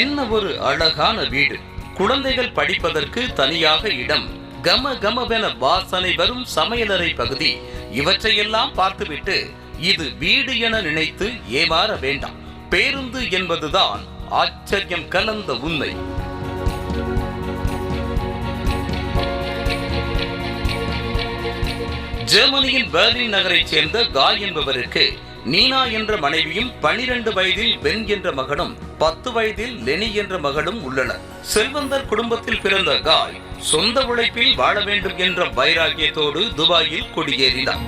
என்ன ஒரு அழகான வீடு! குழந்தைகள் படிப்பதற்கு தனியாக இடம், கம கமவென வாசனை வரும் சமையலறை பகுதி, இவற்றையெல்லாம் பார்த்துவிட்டு இது வீடு என நினைத்து ஏமாற வேண்டாம். பேருந்து என்பதுதான் ஆச்சரியம் கலந்த உண்மை. ஜெர்மனியின் பெர்லின் நகரைச் சேர்ந்த காய் என்பவருக்கு நீனா என்ற மனைவியும் 12 வயதில் பென் என்ற மகனும் 10 வயதில் லெனி என்ற மகளும் உள்ளனர். செல்வந்தர் குடும்பத்தில் பிறந்த காய் சொந்த உழைப்பில் வாழ வேண்டும் என்ற வைராகியத்தோடு துபாயில் குடியேறினார்.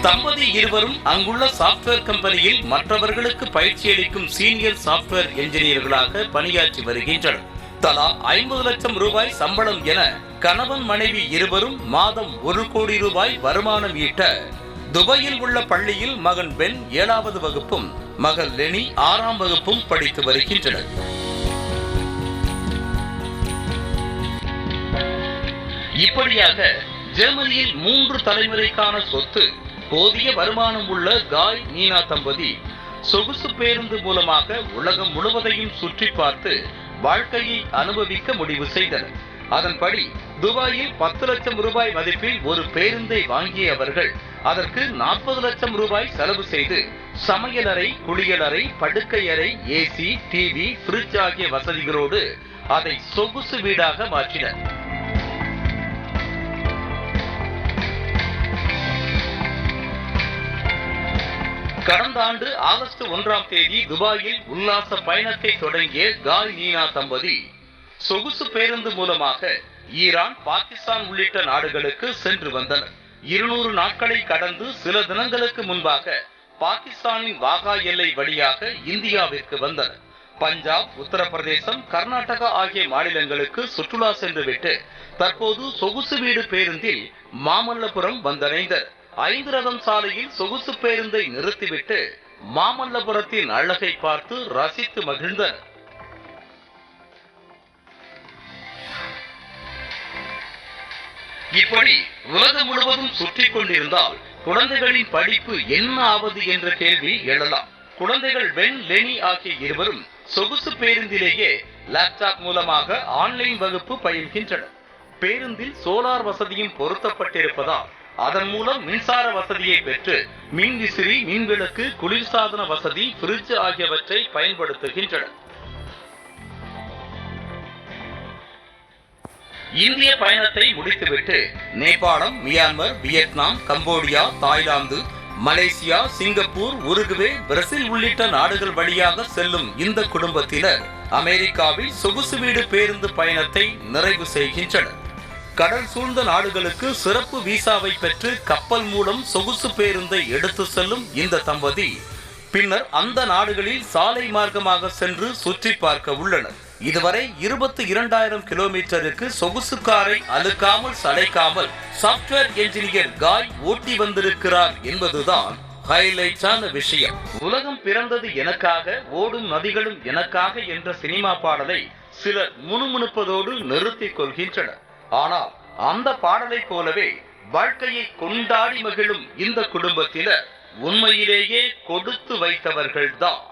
தம்பதி இருவரும் அங்குள்ள சாப்ட்வேர் கம்பெனியில் மற்றவர்களுக்கு பயிற்சி அளிக்கும் சீனியர் சாப்ட்வேர் என்ஜினியர்களாக பணியாற்றி வருகின்றனர். தலா 50 லட்சம் ரூபாய் சம்பளம் என கணவன் மனைவி இருவரும் மாதம் 1 கோடி ரூபாய் வருமானம் ஈட்ட துபாயில் உள்ள பள்ளியில் மகன் பென் 7வது வகுப்பும் மகள் லெனி 6ஆம் வகுப்பும் படித்து வருகின்றனர். இப்படியாக ஜெர்மனியில் 3 தலைமுறைக்கான சொத்து, போதிய வருமானம் உள்ள காய் நீனா தம்பதி சொகுசு பேருந்து மூலமாக உலகம் முழுவதையும் சுற்றி பார்த்து வாழ்க்கையை அனுபவிக்க முடிவு செய்தனர். அதன்படி துபாயில் 10 லட்சம் ரூபாய் மதிப்பில் ஒரு பேருந்தை வாங்கிய அவர்கள் அதற்கு 40 லட்சம் ரூபாய் செலவு செய்து சமையலறை, குளியலறை, படுக்கை அறை, ஏசி, டிவி, ஃப்ரிட்ஜ் ஆகிய வசதிகளோடு அதை சொகுசு வீடாக மாற்றினர். கடந்த ஆண்டு ஆகஸ்ட் 1ஆம் தேதி துபாயில் உல்லாச பயணத்தை தொடங்கிய காய் நீனா தம்பதி சொகுசு பேருந்து மூலமாக ஈரான், பாகிஸ்தான் உள்ளிட்ட நாடுகளுக்கு சென்று வந்தனர். 200 நாட்களை கடந்து சில தினங்களுக்கு முன்பாக பாகிஸ்தானின் வாகா எல்லை வழியாக இந்தியாவிற்கு வந்தனர். பஞ்சாப், உத்தரப்பிரதேசம், கர்நாடகா ஆகிய மாநிலங்களுக்கு சுற்றுலா சென்றுவிட்டு தற்போது சொகுசு வீடு பேருந்தில் மாமல்லபுரம் வந்தடைந்தனர். 5 ரதம் சாலையில் சொகுசு பேருந்தை நிறுத்திவிட்டு மாமல்லபுரத்தின் அழகை பார்த்து ரசித்து மகிழ்ந்தனர். இப்படி உலகம் முழுவதும் சுற்றி கொண்டிருந்தால் குழந்தைகளின் படிப்பு என்ன ஆவது என்ற கேள்வி எழலாம். குழந்தைகள் பென், லெனி ஆகிய இருவரும் சொகுசு பேருந்திலேயே லேப்டாப் மூலமாக ஆன்லைன் வகுப்பு பயில்கின்றனர். பேருந்தில் சோலார் வசதியும் பொருத்தப்பட்டிருப்பதால் அதன் மூலம் மின்சார வசதியை பெற்று மின் விசிறி, மின்விளக்கு, குளிர்சாதன வசதி, ஃப்ரிட்ஜ் ஆகியவற்றை பயன்படுத்துகின்றனர். இந்திய பயணத்தை முடித்துவிட்டு நேபாளம், Myanmar, Vietnam, Cambodia, Thailand, Malaysia, Singapore, Uruguay, Brazil உள்ளிட்ட நாடுகள் வழியாக செல்லும் இந்த குடும்பத்தினர் அமெரிக்காவில் சொகுசு வீடு பேருந்து பயணத்தை நிறைவு செய்கின்றனர். கடல் சூழ்ந்த நாடுகளுக்கு சிறப்பு விசாவை பெற்று கப்பல் மூலம் சொகுசு பேருந்தை எடுத்து செல்லும் இந்த தம்பதி பின்னர் அந்த நாடுகளில் சாலை மார்க்கமாக சென்று சுற்றி பார்க்க உள்ளனர். இதுவரை 22,000 கிலோமீட்டருக்கு சொகுசு காரை அழுக்காமல் சளைக்காமல் சாப்ட்வேர் என்ஜினியர் காய் ஓட்டி வந்திருக்கிறார் என்பதுதான் ஹைலைட்டான விஷயம். உலகம் பிறந்தது எனக்காக, ஓடும் நதிகளும் எனக்காக என்ற சினிமா பாடலை சிலர் முணுமுணுப்பதோடு நிறுத்திக் கொள்கின்றனர். ஆனால் அந்த பாடலை போலவே வாழ்க்கையை கொண்டாடி மகிழும் இந்த குடும்பத்தினர் உண்மையிலேயே கொடுத்து வைத்தவர்கள்தான்.